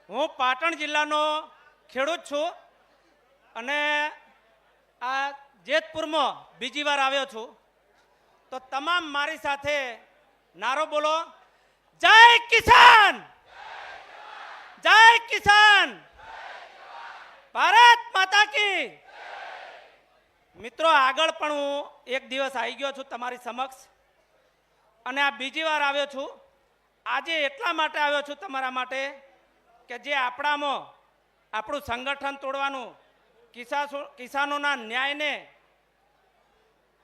હું પાટણ જિલ્લાનો ખેડૂત છું અને આ જેતપુરમાં બીજી વાર આવ્યો છું. તો તમામ મારી સાથે નારો બોલો, જય કિસાન, જય કિસાન, ભારત માતા કી. મિત્રો, આગળ પણ હું એક દિવસ આવી ગયો છું તમારી સમક્ષ અને આ બીજી વાર આવ્યો છું. આજે એટલા માટે આવ્યો છું તમારા માટે કે જે આપણામાં આપણું સંગઠન તોડવાનું, કિસાનોના ન્યાયને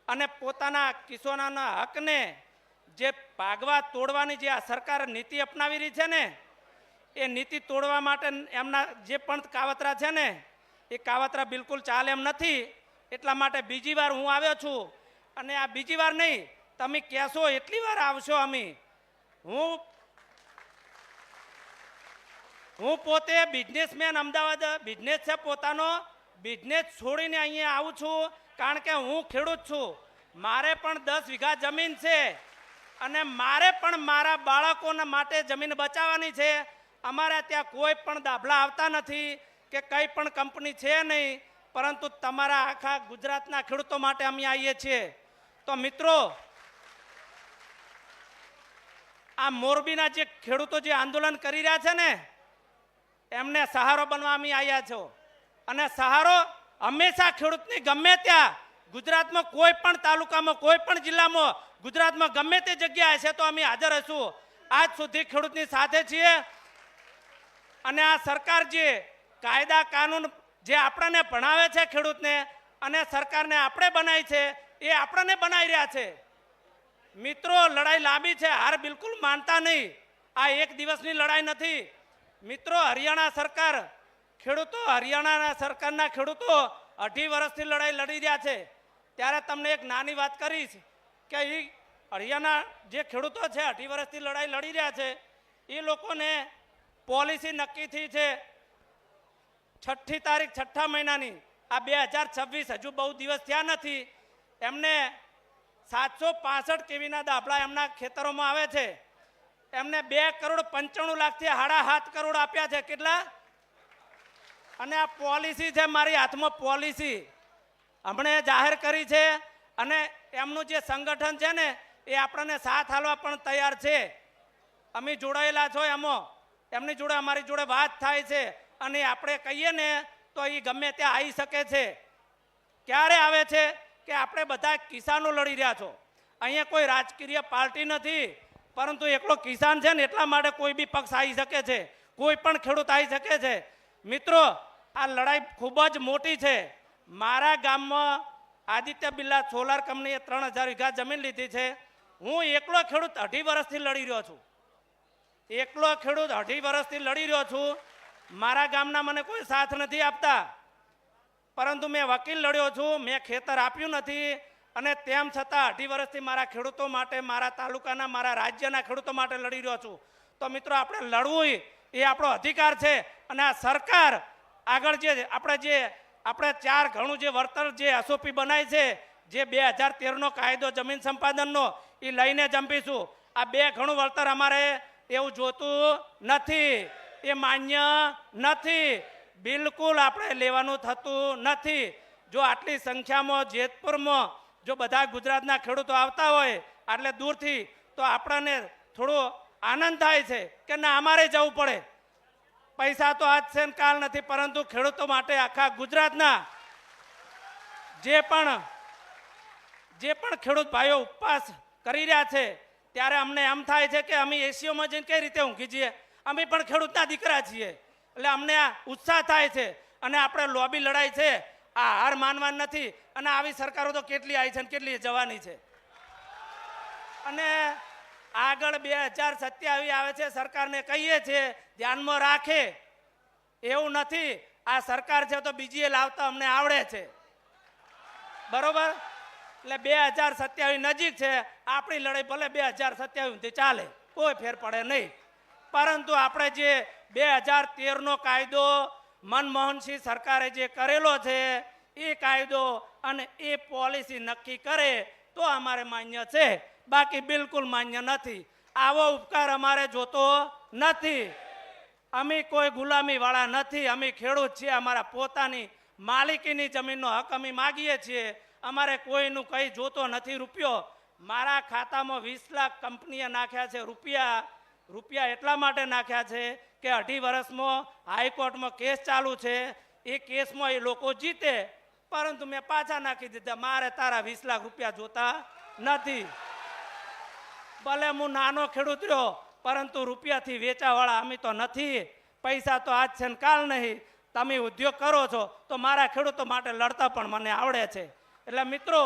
અને પોતાના કિસાનોના હકને જે ભાગવા તોડવાની જે આ સરકાર નીતિ અપનાવી રહી છે ને, એ નીતિ તોડવા માટે એમના જે પણ કાવતરા છે ને, એ કાવતરા બિલકુલ ચાલે એમ નથી. એટલા માટે બીજી વાર હું આવ્યો છું અને આ બીજી વાર નહીં, તમે કહેશો એટલી વાર આવશો અમે. હું પોતે બિઝનેસમેન, અમદાવાદ બિઝનેસ છે પોતાનો, બિઝનેસ છોડીને અહીંયા આવું છું કારણ કે હું ખેડૂત છું. મારે પણ 10 વીઘા જમીન છે અને મારે પણ મારા બાળકોના માટે જમીન બચાવવાની છે. અમારે ત્યાં કોઈ પણ દાખલા આવતા નથી કે કંઈ પણ કંપની છે નહીં, પરંતુ તમારા આખા ગુજરાતના ખેડૂતો માટે અમે આવીએ છીએ. તો મિત્રો, આ મોરબીના જે ખેડૂતો જે આંદોલન કરી રહ્યા છે ને, એમને સહારો બનવા અમે આવ્યા છો. અને સહારો હંમેશા ખેડૂતની ગમે ત્યાં ગુજરાતમાં કોઈ પણ તાલુકામાં, કોઈ પણ જિલ્લામાં, ગુજરાતમાં ગમે તે જગ્યાએ છે તો અમે હાજર હશું. આજ સુધી ખેડૂતની સાથે છીએ. અને આ સરકાર જે કાયદા કાનૂન જે આપણને ભણાવે છે ખેડૂતને, અને સરકારને આપણે બનાવી છે, એ આપણને બનાવી રહ્યા છે. મિત્રો, લડાઈ લાંબી છે, હાર બિલકુલ માનતા નહીં. આ એક દિવસની લડાઈ નથી. મિત્રો, હરિયાણા સરકાર ખેડૂતો, હરિયાણાના સરકારના ખેડૂતો 2.5 વર્ષથી લડાઈ લડી રહ્યા છે. ત્યારે તમને એક નાની વાત કરીશ કે એ હરિયાણા જે ખેડૂતો છે 2.5 વર્ષથી લડાઈ લડી રહ્યા છે, એ લોકોને પોલિસી નક્કી થઈ છે 6ઠી તારીખ 6ઠા મહિનાની. આ 2026, હજુ બહુ દિવસ થયા નથી. એમને 765 કેવીના દાખલા એમના ખેતરોમાં આવે છે. એમને 2,95,00,000થી 7.5 કરોડ આપ્યા છે. કેટલા? અને આ પોલિસી છે મારી હાથમાં, પોલિસી હમણે જાહેર કરી છે. અને એમનું જે સંગઠન છે ને, એ આપણને સાથ આપવા પણ તૈયાર છે. અમે જોડાયેલા છો એમાં, એમની જોડે અમારી જોડે વાત થાય છે. અને આપણે કહીએ ને તો એ ગમે ત્યાં આવી શકે છે. ક્યારે આવે છે કે આપણે બધા કિસાનો લડી રહ્યા છો. અહીંયા કોઈ રાજકીય પાર્ટી નથી, પરંતુ એકલો કિસાન છે ને, એટલા માટે કોઈ બી પક્ષ આવી શકે છે, કોઈ પણ ખેડૂત આવી શકે છે. મિત્રો, આ લડાઈ ખૂબ જ મોટી છે. મારા ગામમાં આદિત્ય બિરલા સોલાર કંપનીએ 3,000 વીઘા જમીન લીધી છે. હું એકલો ખેડૂત 2.5 વર્ષથી લડી રહ્યો છું. એકલો ખેડૂત 2.5 વર્ષથી લડી રહ્યો છું. મારા ગામના મને કોઈ સાથ નથી આપતા, પરંતુ મેં વકીલ લડ્યો છું, મેં ખેતર આપ્યું નથી. અને તેમ છતાં 2.5 વર્ષથી મારા ખેડૂતો માટે, મારા તાલુકાના, મારા રાજ્યના ખેડૂતો માટે લડી રહ્યો છું. તો મિત્રો, આપણે લડવું એ આપણો અધિકાર છે. અને આ સરકાર આગળ જે આપણે 4 ગણું જે વળતર જે એસઓપી બનાવી છે, જે 2013નો કાયદો જમીન સંપાદનનો, એ લઈને જંપીશું. આ 2 ગણું વળતર અમારે એવું જોતું નથી, એ માન્ય નથી, બિલકુલ આપણે લેવાનું થતું નથી. જો આટલી સંખ્યામાં જેતપુરમાં જો બધા ગુજરાતના ખેડૂતો આવતા હોય એટલે દૂરથી, તો આપણને થોડો આનંદ થાય છે કે ના, અમારે જવું પડે. પૈસા તો આજ છે ને કાલ નથી, પરંતુ ખેડૂતો માટે આખા ગુજરાતના જે પણ ખેડૂત ભાઈઓ ઉપવાસ કરી રહ્યા છે, ત્યારે અમને એમ થાય છે કે અમે એસીઓમાં જઈને કઈ રીતે ઊંઘી જઈએ. અમે પણ ખેડૂતના દીકરા છીએ, એટલે અમને આ ઉત્સાહ થાય છે. અને આપણે લોબી લડાઈ છે, આ હાર માનવાની નથી. અને આવી સરકારો તો કેટલી આવી છે ને કેટલી જવાની છે. અને આગળ 2027 આવે છે, સરકારને કહીએ છીએ ધ્યાનમાં રાખે. એવું નથી, આ સરકાર છે તો બીજી લાવતા અમને આવડે છે, બરોબર? એટલે 2027 નજીક છે. આપણી લડાઈ ભલે 2027થી ચાલે, કોઈ ફેર પડે નહીં. પરંતુ આપણે જે 2013નો કાયદો મનમોહનસિંહ સરકારે જે કરેલો છે, એ કાયદો અને એ પોલિસી નક્કી કરે તો અમારે માન્ય છે, બાકી બિલકુલ માન્ય નથી. આવો ઉપકાર અમારે જોતો નથી. અમે કોઈ ગુલામી વાળા નથી, અમે ખેડૂત છીએ, અમારા પોતાની માલિકીની જમીનનો હક અમે માગીએ છીએ. અમારે કોઈનું કંઈ જોતો નથી રૂપિયો. મારા ખાતામાં 20 લાખ કંપનીએ નાખ્યા છે રૂપિયા એટલા માટે નાખ્યા છે કે 2.5 વર્ષમાં હાઈકોર્ટમાં કેસ ચાલુ છે. એ કેસમાં એ લોકો જીતે, પરંતુ મેં પાછા નાખી દીધા. મારે તારા 20 લાખ રૂપિયા જોતા નથી. ભલે હું નાનો ખેડૂત રહ્યો, પરંતુ રૂપિયાથી વેચાવાળા અમે તો નથી. પૈસા તો આજ છે ને કાલ નહીં. તમે ઉદ્યોગ કરો છો તો મારા ખેડૂતો માટે લડતા પણ મને આવડે છે. એટલે મિત્રો,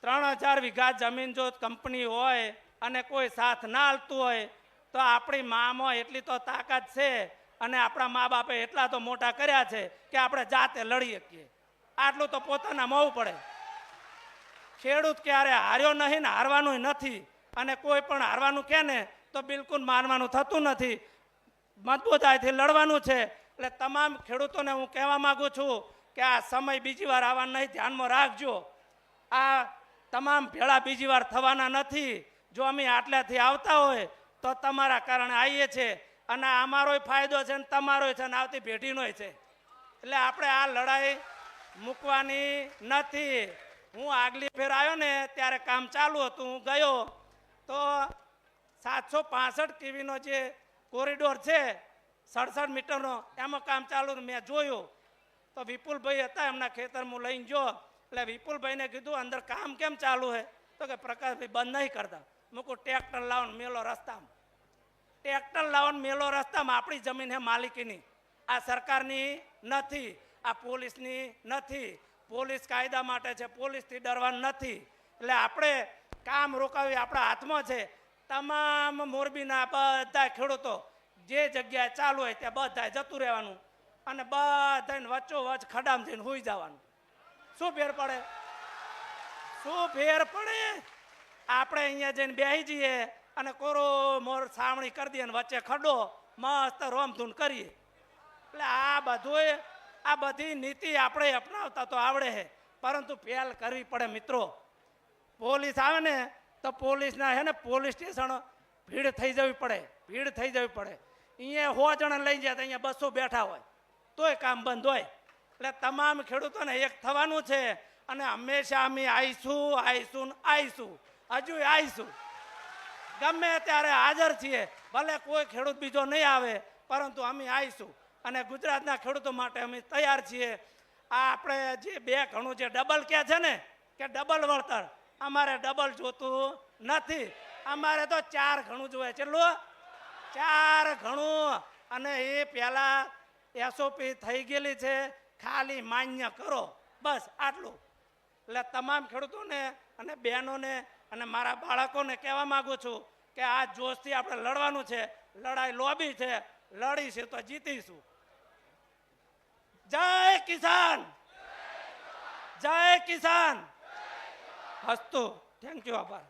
3000 વીઘા જમીન જો કંપની હોય અને કોઈ સાથ ના હાલતું હોય તો આપણી મામાં એટલી તો તાકાત છે અને આપણા મા બાપે એટલા તો મોટા કર્યા છે કે આપણે જાતે લડી શકીએ. આટલું તો પોતાના મોવું પડે. ખેડૂત ક્યારે હાર્યો નહીં ને હારવાનું નથી. અને કોઈ પણ હારવાનું કહે ને તો બિલકુલ માનવાનું થતું નથી. મજબૂતાઈથી લડવાનું છે. એટલે તમામ ખેડૂતોને હું કહેવા માંગુ છું કે આ સમય બીજી વાર આવવાનો નહીં, ધ્યાનમાં રાખજો. આ તમામ ભેળા બીજી વાર થવાના નથી. જો અમે આટલાથી આવતા હોય તો તમારા કારણે આવીએ છીએ, અને અમારોય ફાયદો છે ને તમારોય છે ને આવતી પેઢીનોય છે. એટલે આપણે આ લડાઈ મૂકવાની નથી. હું આગલી ફેર આવ્યો ને ત્યારે કામ ચાલુ હતું. હું ગયો તો 765 કેવીનો જે કોરિડોર છે 67 મીટરનો, એમાં કામ ચાલુ. મેં જોયું તો વિપુલભાઈ હતા, એમના ખેતર હું લઈને જો. એટલે વિપુલભાઈને કીધું અંદર કામ કેમ ચાલુ છે? તો કે પ્રકાશભાઈ બંધ નહીં કરતા. મૂકું ટ્રેક્ટર લાવો મેલો રસ્તામાં. ટ્રેક્ટર લાવો મેલો રસ્તામાં. આપણી જમીન હે માલિકીની, આ સરકારની નથી, આ પોલીસની નથી. પોલીસ કાયદા માટે છે, પોલીસથી ડરવાનું નથી. એટલે આપણે કામ રોકાવી આપણા હાથમાં છે. તમામ મોરબીના બધા ખેડૂતો જે જગ્યાએ ચાલુ હોય ત્યાં બધાએ જતું રહેવાનું અને બધાને વચ્ચોવચ્ચ ખડામાં જઈને હોઈ જવાનું. શું ફેર પડે? શું ફેર પડે? આપણે અહીંયા જઈને બેસી જઈએ અને કોરો મોર સાવણી કરી દઈએ અને વચ્ચે ખડો મસ્ત રોમધૂન કરીએ. એટલે આ બધી નીતિ આપણે અપનાવતા તો આવડે છે, પરંતુ પહેલ કરવી પડે મિત્રો. પોલીસ આવે ને તો પોલીસના હે ને પોલીસ સ્ટેશન ભીડ થઈ જવી પડે. અહીંયા 100 જણા લઈ જાય તો અહીંયા 200 બેઠા હોય તોય કામ બંધ હોય. એટલે તમામ ખેડૂતોને એક થવાનું છે અને હંમેશા અમે આવીશું. હજુ આવીશું. ગમે ત્યારે હાજર છીએ. ભલે કોઈ ખેડૂત બીજો નહીં આવે, પરંતુ અમે આવીશું. અને ગુજરાતના ખેડૂતો માટે અમે તૈયાર છીએ. આ આપણે જે 2 ઘણું જે ડબલ કહે છે ને કે ડબલ વળતર, અમારે ડબલ જોતું નથી. અમારે તો 4 ઘણું જોઈએ. ચેટલું? 4 ઘણું. અને એ પહેલા SOP થઈ ગયેલી છે, ખાલી માન્ય કરો, બસ આટલું. એટલે તમામ ખેડૂતોને અને બહેનોને અને મારા બાળકોને કહેવા માંગુ છું કે આ જોશથી આપણે લડવાનું છે. લડાઈ લોબી છે, લડીશું તો જીતીશું. જય કિસાન, જય કિસાન. હસ્તુ. Thank you. આભાર.